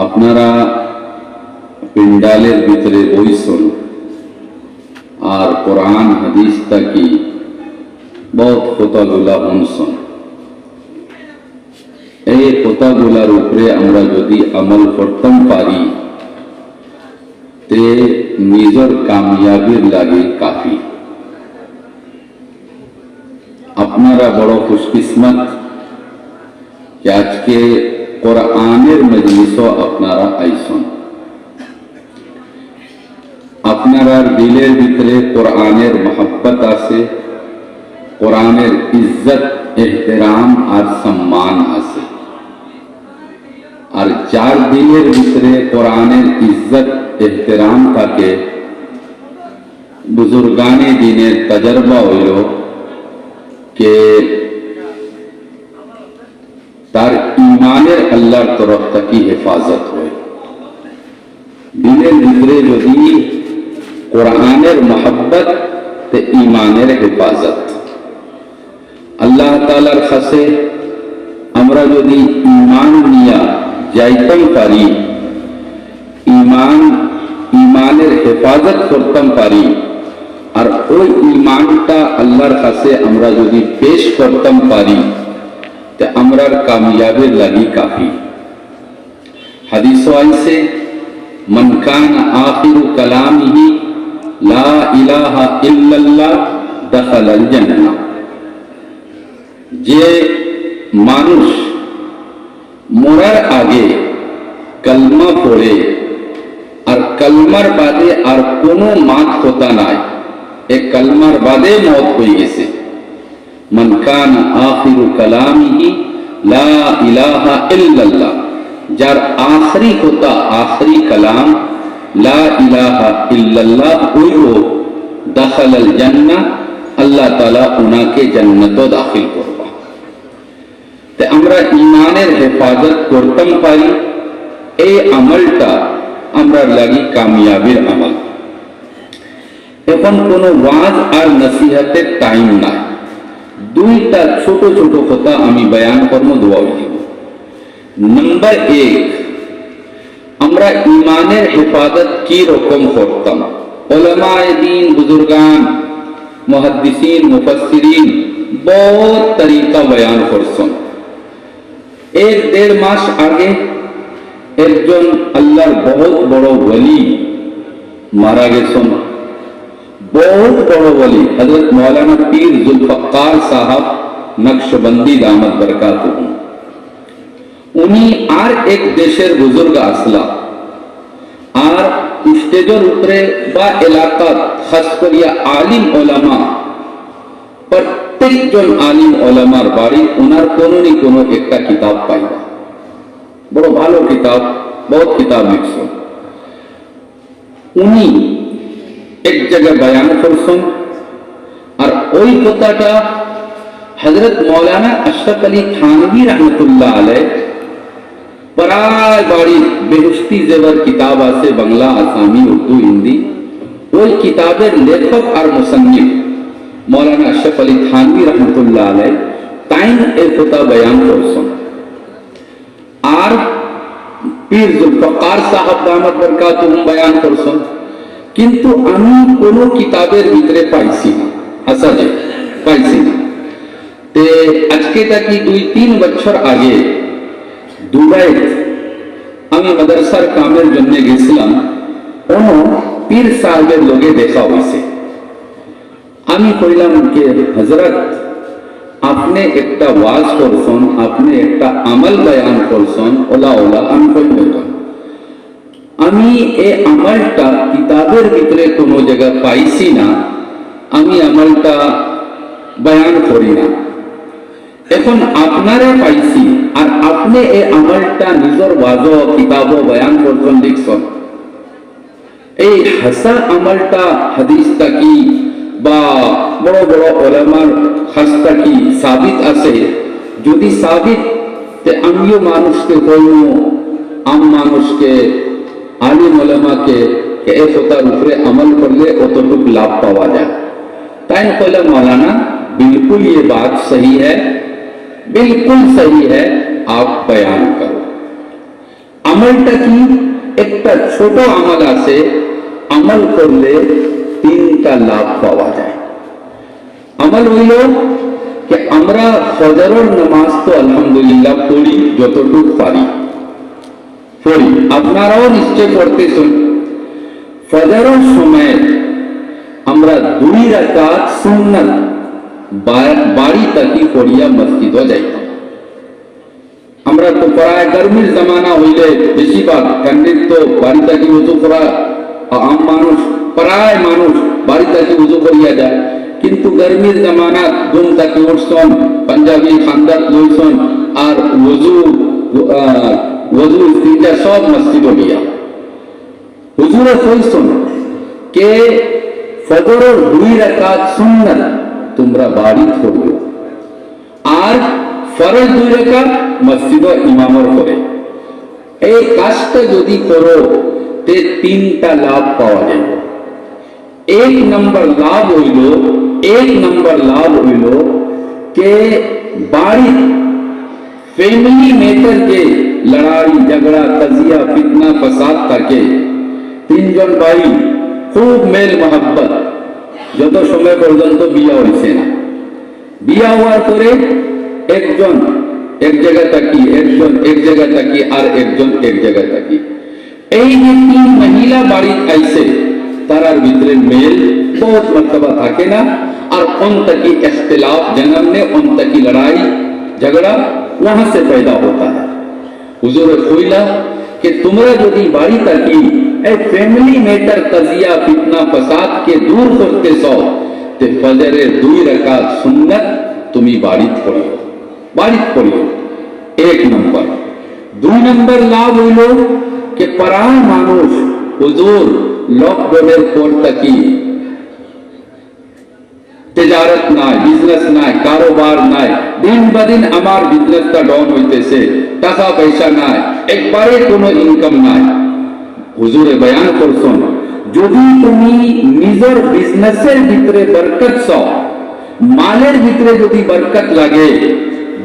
আপনারা পিন্ডালের ভিতরে বইসন আর কোরআন হাদিস তাকি বহুত কথাগুলা শুনছন। এই কথাগুলার উপরে আমরা যদি আমল করতাম পারি তে নিজের কামিয়াবির লাগে কাফি। আপনারা বড় খুশকিসমত যে আজকে কোরআনের মজলিসও আপনারা আইসন। আপনারা দিলের ভিতরে কোরআনের মহব্বত আছে, কোরআনের ইজ্জত এহতেরাম আর সম্মান আছে। আর যার দিলের ভিতরে কোরআনের ইজ্জত এহতেরাম থাকে, বুজুর্গানে দিনের তজরবা হইল কে তার ইমানের আল্লাহর তরফ থেকে হেফাজত হয়। দিলের ভিতরে যদি কোরআনের মহব্বত তে ইমানের হেফাজত, আল্লাহ তাআলার কাছে আমরা যদি ইমান নিয়া যাইতাম পারি, ইমানের হেফাজত করতাম পারি, আর ওই ইমানটা আল্লাহর কাছে আমরা যদি পেশ করতাম পারি তে আমরার কামিয়াবের লাগি কাফি। হাদিস আইছে মান কানা আখিরু কালামিহি লা ইলাহা ইল্লাল্লাহ দাখালাল জান্নাহ। যে মানুষ মরার আগে কলমা পড়ে আর কলমার বাদে আর কোনো মাত হতা নাই, এ কলমার বাদে মত হয়ে গেছে। মান কানা আখিরু কালামিহি লা ইলাহা ইল্লাল্লাহ, যার আখরি হতা আখরি কালাম লা ইলাহা ইল্লাল্লাহ হইল, দাখালাল জান্নাহ, আল্লাহ তাআলা উনাকে জান্নাত দাখিল করবা। তে আমরা ইমানের হেফাজত করতাম পারি, এই আমলটা আমরা লাগি কামিয়াবির আমল। এখন কোনো ওয়াজ আর নসিহতের টাইম নাই, দুইটা ছোট ছোট কথা আমি বয়ান করব, দোয়া দিব। নাম্বার 1, আমরা ইমানের হেফাজত কি রকম করতাম? উলামায়ে দ্বীন, বুজুর্গান, মুহাদ্দিসিন, মুফাসসিরিন বহুত তরিকা বয়ান করছেন। 1-1.5 মাস আগে একজন আল্লাহর বহুত বড় ওলি মারা গেছেন, बहुत बड़ो वली हजरत मौलाना पीर जुल्फकार साहब नक्शबंदी दामत बरकातुहू। उन्हीं आर एक देशेर बुजुर्ग असला আর স্টেজের উপরে বা এলাকাত খাস করিয়া আলিম ওলামা, প্রত্যেকজন আলিম ওলামার বাড়ি ওনার কোনো নি কোনো একটা কিতাব পাইবা, বড় ভালো কিতাব, বহুত কিতাব লিখছেন। উনি এক জায়গায় বয়ান করছেন, আর ওই কথাটা হযরত মৌলানা আশরাফ আলী থানভী রহমতুল্লাহ আলাইহ প্রায় বাড়ি বেহেশতি জেবর কিতাব আছে, বাংলা, আসামি, উর্দু, হিন্দি। ওই কিতাবের লেখক আর মুসন্নিফ মৌলানা আশরাফ আলী থানভী রহমতুল্লাহ আলাইহ তাইন এই কথা বয়ান করছেন। আর পীর জুলফকার সাহেব দামত বরকাতুহুম বয়ান করছেন, কিন্তু আমি কোন কিতাবের ভিতরে পাইছি না, আসলে পাইছি না। তে আজকে তাকি 2-3 বছর আগে দুবাই আমি মাদ্রাসার কামের জন্য গেছিলাম, কোন পীর সাহেবের লগে দেখা হয়েছে। আমি কইলাম যে হযরত আপনি একটা ওয়াজ করছেন, আপনি একটা আমল বয়ান করছেন, ওলা ওলা। আমি কইলাম আমি এই আমলটা কিতাবের ভিতরে কোনো জায়গা পাইছি না, আমি আমলটা বয়ান করি না। এখন আপনারা পাইছি আর আপনি এই আমলটা নিজের ওয়াজ কিতাব বয়ান করছেন, লিখছেন। এই হাসা আমলটা হাদিস তাকি বা বড় বড় ওলামার হাসতা কি সাবিত আছে? যদি সাবিত, তে আমিও মানুষকে কইব, আম মানুষকে, আলিম ওলামাকে এই কথার উপরে আমল করলে অতটুকু লাভ পাওয়া যায়। তাই কইলা मौलाना बिल्कुल ये बात सही है, बिल्कुल सही है, आप बयान करो। আমলটা কি? একটা ছোট আমল আছে, আমল করলে 3টা লাভ পাওয়া যায়। আমল হইল যে আমরা ফজরের নামাজ তো আলহামদুলিল্লাহ পড়ি, যতটুকু পারি পড়ি, আপনারাও নিশ্চয় পড়তেছেন। ফজরের সময় আমরা 2 রাকাত সুন্নাত বাড়ি থাকি পড়িয়া মসজিদে যাইতাম। আমরা তো প্রায় গরমির জামানা হইলে বেশিরভাগ ক্যান্ডিড তো বাড়ি থাকি উজু করা, আম মানুষ প্রায় মানুষ বাড়ি থাকি উজু করিয়া যায়। কিন্তু গরমির জামানা ঘুম থাকি উঠছন, পাঞ্জাবি খান্দাত লইছন, আর ওযু ইস্তিনজা সব মসজিদে গিয়া হুজুরে কইছন কে ফজরের 2 রাকাত সুন্নাত তোমরা বাড়ি পড়ো, আর ফরজ 2 রাকাত মসজিদে ইমামর করে। এই কাজটা যদি করো তে 3টা লাভ পাওয়া যাবে। 1 নম্বর লাভ হইল কে বাড়ি ফ্যামিলি মেটার যে লড়াই ঝগড়া তাজিয়া ফিতনা ফসাদ থাকে, 3 জন ভাই খুব মেল মহব্বত, যত সময় পর্যন্ত বিয়া হয়েছে না, বিয়া হওয়ার পরে একজন এক জায়গায় থাকি, একজন এক জায়গায় থাকি, আর একজন এক জায়গায় থাকি। এই যে 3 মহিলা বাড়ি আইছে, তারার ভিতরে মেল बहुत मर्तबा থাকে না, আর उनका की इख्तिलाफ जन्म ने उनका की लड़ाई झगड़ा वहां से पैदा होता है। हुजूर खोइला कि तुमरा যদি বাড়ি থাকি এই ফ্যামিলি ম্যাটার তাজিয়া ফিতনা ফসাদ কে দূর করতে চাও তে ফজরের 2 রাকাত সুন্নাত তুমি বাড়ি পড়িও। 1 নম্বর। 2 নম্বর লাভ হইল कि পরায় মানুষ হুজুর লকডাউনের পর থাকি तिजारत নাই, বিজনেস নাই, কারোবার নাই, দিন বদিন আমার বিজনেসটা ডাউন হইতেছে, টাকা পয়সা নাই, একবারে কোনো ইনকাম নাই। হুজুরে বয়ান করছেন যদি তুমি নিজের বিজনেসের ভিতরে বরকত চাও, মালের ভিতরে যদি বরকত লাগে,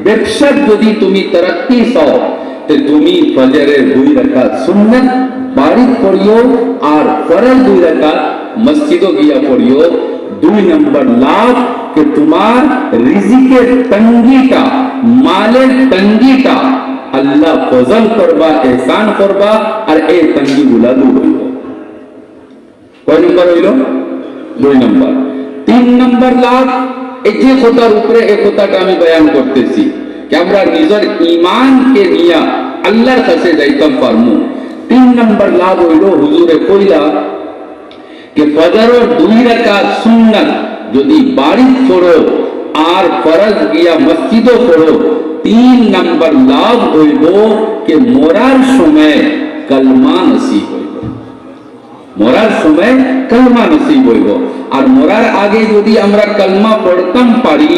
ব্যবসার যদি তুমি তরক্কি চাও, তে তুমি ফজরের 2 রাকাত সুন্নাত বাড়ি পড়িও, আর ফরজ 2 রাকাত মসজিদে গিয়া পড়িও। 2 নম্বর লাভ कि तुम्हार रिजिकेर तंगीटा मालेर तंगीटा अल्लाह फजल करबा, एहसान करबा, और ए तंगी गुला दूर हইল। কয় নম্বর হইল? 2 নম্বর। 3 নম্বর লাভ, এই যে কথার উপরে এই কথাটা আমি বয়ান করতেছি कि আমরা নিজের ঈমানকে নিয়া আল্লাহর কাছে যাইতাম পারমু। 3 নম্বর লাভ হইল হুজুরে কইলা कि ফজরের 2 রাকাত সুন্নাত যদি বাড়ি পড়ো আর ফরজ গিয়া মসজিদে পড়ো, 3 নম্বর লাভ হইব कि মরার সময় কলমা নসিব হইব। মরার সময় কলমা নসিব হইব। আর মরার আগে যদি আমরা কলমা পড়তাম পারি,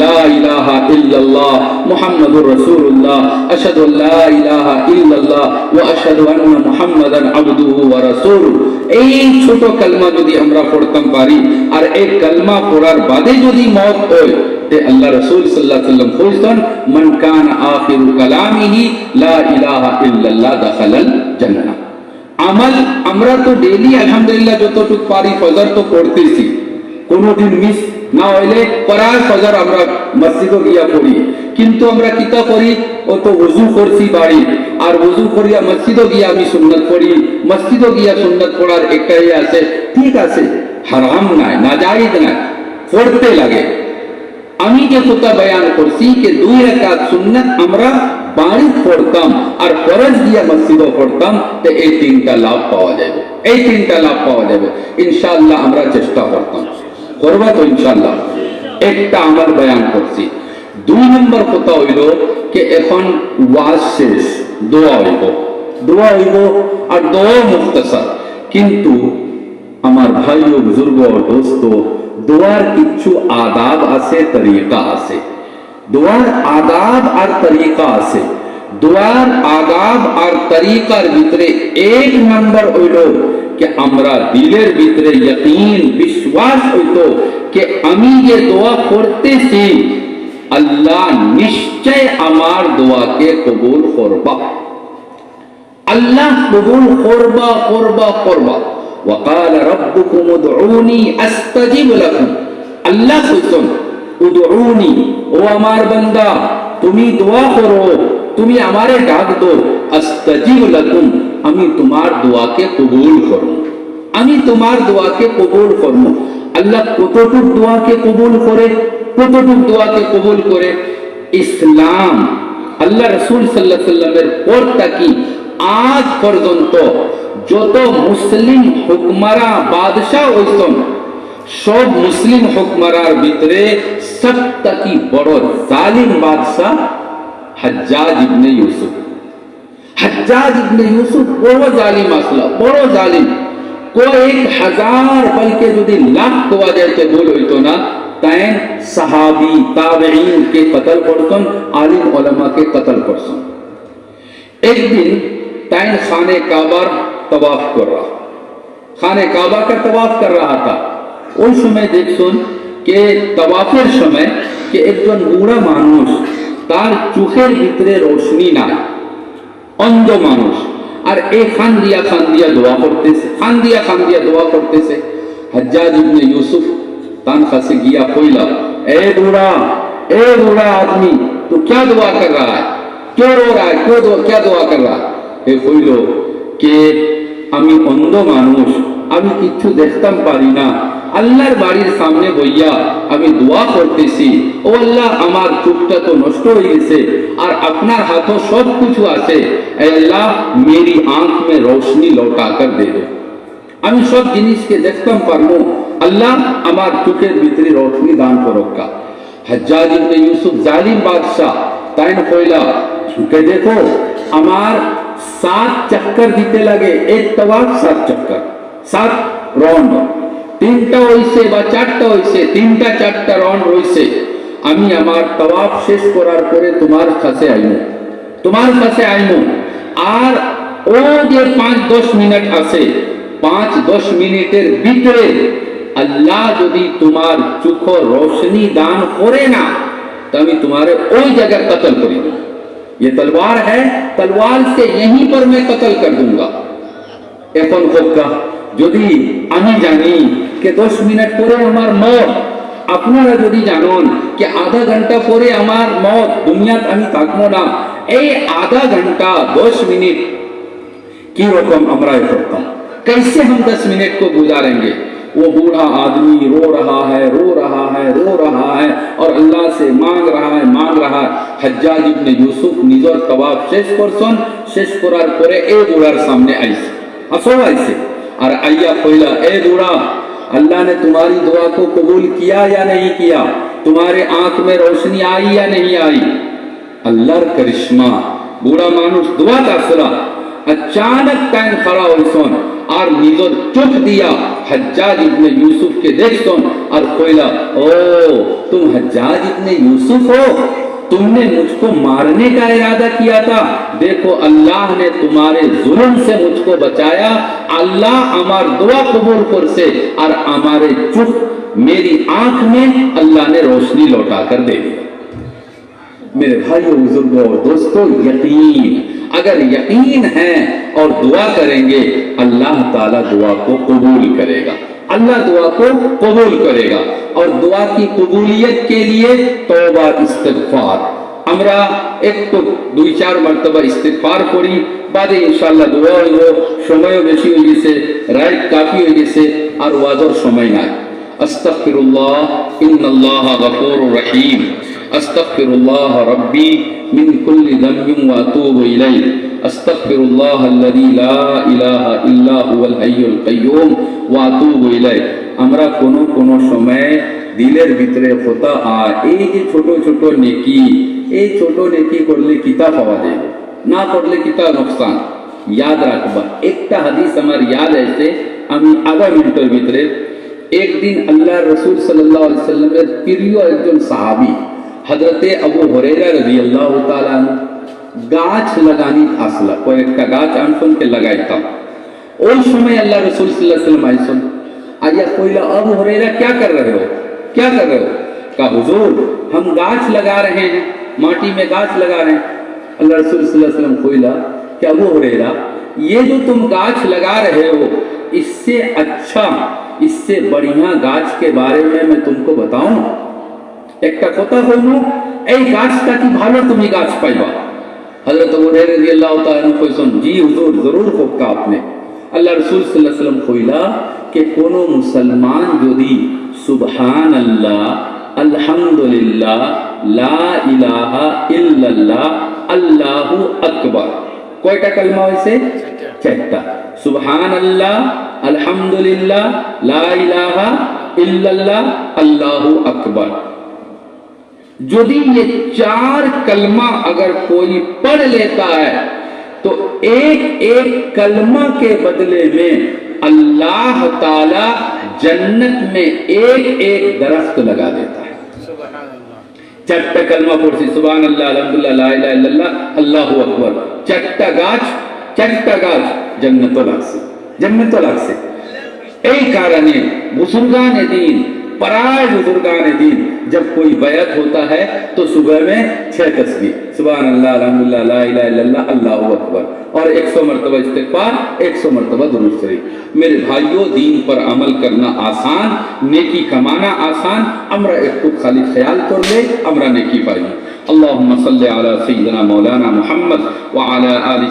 লা ইলাহা ইল্লাল্লাহ মুহাম্মাদুর রাসূলুল্লাহ, আশহাদু আল্লা ইলাহা ইল্লাল্লাহ ওয়া আশহাদু আন্না মুহাম্মাদান আবদুহু ওয়া রাসূলুহু, এই ছোট কলমা যদি আমরা পড়তাম পারি, আর এই কলমা পড়ার বাদে যদি মওত হয়, তে আল্লাহ রাসূল সাল্লাল্লাহু আলাইহি ওয়াসাল্লাম কইছেন মান কানা আখিরু কালামিহি লা ইলাহা ইল্লাল্লাহ দাখালাল জান্নাহ। আমল আমরা তো ডেইলি আলহামদুলিল্লাহ যতটুকু পারি ফজর তো পড়তেছি, কোনদিন মিস না হইলে পরার ফজর আমরা মসজিদে গিয়া পড়ি। কিন্তু আমরা কিতা করি, ও তো ওযু করছি বাড়ি, আর ওযু করিয়া মসজিদে গিয়া আমি সুন্নাত পড়ি, মসজিদে গিয়া সুন্নাত পড়ার একটাই আছে, ঠিক আছে, হারাম নাই, নাজায়েজ নাই, পড়তে লাগে। আমি যে কথা বয়ান করছি कि 2 রাকাত সুন্নাত আমরা বাড়ি পড়তাম আর ফরজ গিয়া মসজিদে পড়তাম, তো এই 3টা লাভ পাওয়া যাবে। এই 3টা লাভ পাওয়া যাবে ইনশাআল্লাহ। আমরা চেষ্টা করতাম, করবা তো ইনশাআল্লাহ। একটা আমল বয়ান করছি। 2 নম্বর কথা হইল कि এখন ওয়াজ শেষ, দোয়া হইব, আর দোয়া মুখতাসার। কিন্তু আমার ভাই ও বুজুর্গ ও দোস্ত, দোয়ার কিছু আদাব আছে, তরিকা আছে। দোয়ার আদাব আর তরিকা আছে। দোয়ার আদাব আর তরিকার ভিতরে 1 নম্বর হইল कि আমরা দিলের ভিতরে ইয়াকিন বিশ্বাস হইতো कि আমি যে দোয়া করতেছি আল্লাহ নিশ্চয় আমার দোয়াকে কবুল করবা। আল্লাহ কবুল করবা করবা করবা। وقال ربكم ادعوني استجب لكم, আল্লাহ কইছেন উদউনি, ও আমার বান্দা তুমি দোয়া করো, তুমি আমারে ডাক দো, আস্তাজিব লাকুম, আমি তোমার দোয়াকে কবুল করব, আমি তোমার দোয়াকে কবুল করব। আল্লাহ কতটুক দোয়াকে কবুল করে, কতটুক দোয়াকে কবুল করে? ইসলাম আল্লাহ রাসূল সাল্লাল্লাহু আলাইহি ওয়াসাল্লামের পর থেকে আজ পর্যন্ত যত মুসলিম হুকমারা বাদশাহ হইছেন, সব মুসলিম হুকমারার ভিতরে সবথেকে বড় জালিম বাদশাহ হজ্জাজ ইবনে ইউসুফ। হজ্জাজ ইবনে ইউসুফ বড় জালিম আসলা, বড় জালিম। কয়েক হাজার বলকে যদি লাখ কোয়া যাইতে ভুল হইতো না, তাই সাহাবি তাবেঈন के कत्ल করতেন, आलिम उलमा के कत्ल করতেন। एक दिन ताइन खाने काबार तवाफ कर रहा, खाने काबा का तवाफ कर रहा था। ওই সময় দেখছেন যে তওয়াফের সময় যে একজন বুড়া মানুষ, তার চোখের ভিতরে রোশনি নাই, অন্ধ মানুষ, আর এই খান দিয়া দোয়া করতেছে, খান দিয়া দোয়া করতেছে। হজ্জাজ ইবনে ইউসুফ तान से गया कोयला, ए बूढ़ा आदमी तू क्या दुआ कर रहा है, क्यों रो रहा है, क्या दुआ कर रहा है? ए কইলো কে আমি অন্ধ মানুষ, আমি কিছু দেখতাম পারি না, আল্লাহর বাড়ির সামনে বইয়া আমি দোয়া করতেছি, ও আল্লাহ আমার চোখটা তো নষ্ট হয়ে গেছে আর আপনার হাতে সব কিছু আছে, এ আল্লাহ मेरी आंख में रोशनी लौटा कर दे दो, আমি সব জিনিসকে দেখতাম পারবো, আল্লাহ আমার চোখের ভিতরে রোশনি দান করোকা। হজ্জাজ ইবনে ইউসুফ জালিম বাদশাহ, তাই না কইলা কে দেখো আমার 7 চক্কর দিতে লাগে, এক তওয়াফ 7 চক্কর, 7 রাউন্ড, 3টা হইছে বা 4টা হইছে, 3টা 4টা রাউন্ড হইছে, আমি আমার তওয়াফ শেষ করার পরে তোমার কাছে আইমু, আর ও যে 5-10 মিনিট আছে, 5-10 মিনিটের ভিতরে अल्लाह यदि तुम्हार चुखो रोशनी दान करे ना, तो मैं तुम्हारे ओई जगह कत्ल करूंगा, ये तलवार है, तलवार से यहीं पर मैं कत्ल कर दूंगा। এখন হোকা যদি আমি জানি যে 10 মিনিট পরে আমার মত, আপনারা যদি জানেন যে আধা ঘন্টা পরে আমার মত, দুনিয়াত আমি থাকবো না, এই আধা ঘন্টা 10 মিনিট কি রকম আমরা করতাম, कैसे हम 10 मिनट को गुजारेंगे? वो बूढ़ा आदमी रो रहा है और अल्लाह से मांग रहा है। हज्जाज इब्ने यूसुफ निजर तवाफ शेष करार परे ए बूढ़ार सामने आइसे, असो आइसे और आइया कइला, ए बूढ़ा अल्लाह ने तुम्हारी दुआ को कबूल किया या नहीं किया, तुम्हारे आंख में रोशनी आई या नहीं आई? अल्लाहर करिश्मा, बूढ़ा मानुष दुआ करसला, अचानक टाइम खड़ा होइसन और निजर चुप दिया हज्जाज इब्ने यूसुफ के देखसन और कोयला, ओ तुम हज्जाज इब्ने यूसुफ हो, तुमने मुझको मारने का इरादा किया था, देखो अल्लाह ने तुम्हारे जुल्म से मुझको बचाया, अल्लाह हमार दुआ कबूल कर से और हमारे चुप मेरी आंख में अल्लाह ने रोशनी लौटा कर दे दिया। मेरे भाइयों बुजुर्गों दोस्तों, यकीन, अगर यकीन है और दुआ करेंगे, अल्लाह ताला दुआ को कबूल करेगा, अल्लाह दुआ को कबूल करेगा। और दुआ की कबूलियत के लिए तौबा इस्तिगफार, আমরা একটু 2-4 মর্তবা ইস্তিগফার করি, বাদে ইনশাআল্লাহ দোয়া হইব। সময়ও বেশি হয়ে গেছে, রাত কাফি হয়ে গেছে, আর ওয়াজের সময় নাই। আস্তাগফিরুল্লাহ, ইন্নাল্লাহা গফুরুর রহিম, আস্তাগফিরুল্লাহ রাব্বি মিন কুল্লি যামবিন ওয়া আতুবু ইলাইহি, আস্তাগফিরুল্লাহাল্লাযী লা ইলাহা ইল্লা হুয়াল হাইয়ুল কাইয়্যুম ওয়া আতুবু ইলাইহি। আমরা কোন সময় দিলের ভিতরে হতা এই যে ছোট ছোট নেকি, এই ছোট নেকি করলে কিতা পাওয়া যায়, না করলে কিতা নুকসান, याद রাখবা। একটা হাদিস আমার याद আছে, আমি আধা মিনিটের ভিতরে। একদিন আল্লাহর রাসূল সাল্লাল্লাহু আলাইহি সাল্লামের প্রিয় একজন সাহাবী হযরতে আবু হুরায়রা রাদিয়াল্লাহু তাআলা গাছ লাগানি আসলা, কয়েকটা গাছ আনসনকে লাগাইতাম। ওই সময় আল্লাহ রাসূল সাল্লাল্লাহু আলাইহি সাল্লাম আইসন, आया कोयला, अबू हुरैरा क्या कर रहे हो? कहा हुजूर हम गाछ लगा रहे हैं, माटी में गाछ लगा रहे हैं। अल्लाह रसूल सल्लल्लाहु अलैहि वसल्लम कोयला, क्या अबू हुरैरा ये जो तुम गाछ लगा रहे हो, इससे अच्छा, इससे बढ़िया गाछ के बारे में मैं तुमको बताऊं। একটা কথা হইল, এই গাছটা কি ভালো তুমি গাছ পাইবা। হযরত হুরায়রা রাদিয়াল্লাহু তাআলা আনহু কইছেন, জি হুজুর, জরুর হোকা আপনি। আল্লাহ রাসূল সাল্লাল্লাহু আলাইহি ওয়াসাল্লাম কইলা যে কোন মুসলমান যদি সুবহানাল্লাহ, আলহামদুলিল্লাহ, লা ইলাহা ইল্লাল্লাহ, আল্লাহু আকবার, কয়টা কালমা হইছে? চারটা। সুবহানাল্লাহ, अल्हम्दुलिल्लाह, ला इलाहा इल्लल्लाह, अल्लाहु अकबर। यदि ये चार कलमा अगर कोई पढ़ लेता है तो एक एक कलमा के बदले में अल्लाह ताला जन्नत में एक एक दरख्त लगा देता है। चारटा कलमा पढ़ছি, सुबहानल्लाह, अल्हम्दुलिल्लाह, ला इलाहा इल्लल्लाह, अल्लाहु अकबर, चारटा गाछ जन्नत লাগছে, जन्नत লাগছে। এই কারণে बुजुर्गान दीन, पराय बुजुर्गान दीन, जब कोई बैत होता है तो सुबह में 6 तस्बीह, सुबहानल्लाह, अल्हम्दुलिल्लाह, ला इलाहा इल्लल्लाह, अल्लाहु अकबर, और 100 मरतबा इस्तिगफार, 100 मरतबा दुरूद शरीफ। मेरे भाइयों, दीन पर अमल करना आसान, नेकी कमाना आसान। আমরা একটু খালি খেয়াল করলে আমরা নেকি পাই। আল্লাহুম্মা সাল্লি আলা সাইয়্যিদিনা মাওলানা মুহাম্মদ ওয়া আলা আলি